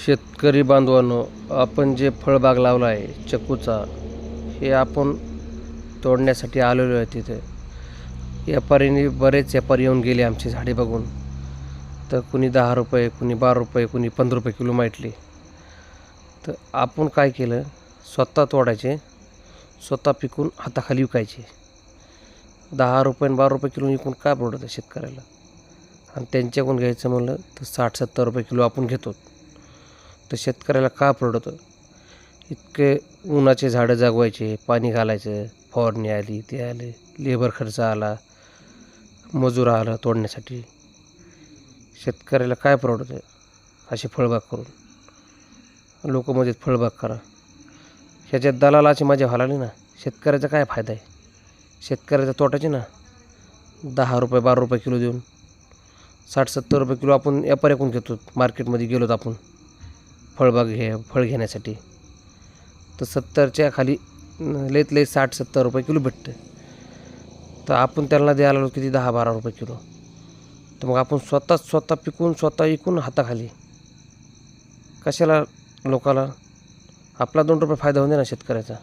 शेतकरी बांधवांनो, आपण जे फळबाग लावला आहे चिकूचा, हे आपण तोडण्यासाठी आलेलो आहे. तिथे बरेच व्यापारी येऊन गेले आमची झाडे बघून. तर कुणी 10 रुपये, कुणी 12 रुपये, कुणी 15 रुपये किलो मागितली. तर आपण काय केलं, स्वतः तोडायचे, स्वतः पिकून हाताखाली विकायचे. 10 रुपये आणि 12 रुपये किलो विकून काय परवडतं शेतकऱ्याला. आणि त्यांच्याकडून घ्यायचं म्हणलं तर 60-70 रुपये किलो आपण घेतो. तर शेतकऱ्याला का परवडतं. इतके उन्हाचे झाडं जगवायचे, पाणी घालायचं, फवारणी आली, ते आले, लेबर खर्च आला, मजूर आला तोडण्यासाठी. शेतकऱ्याला काय परवडतं अशी फळबाग करून. लोक मध्ये फळबाग करा, ह्याच्यात दलालाची मजा व्हायला ना. शेतकऱ्याचा काय फायदा आहे. शेतकऱ्याचा तोटाचे ना. 10 रुपये 12 रुपये किलो देऊन 60-70 रुपये किलो आपण व्यापाऱ्याकडून घेतो. मार्केटमध्ये गेलोत आपण फळ घेण्यासाठी, तर 70च्या खाली लईत लई 60-70 रुपये किलो भेटतं. तर आपण त्यांना द्यायला लागलो किती 10-12 रुपये किलो. तर मग आपण स्वतः पिकून स्वतः विकून हाताखाली कशाला लोकाला. आपला 2 रुपये फायदा होऊन दे ना शेतकऱ्याचा.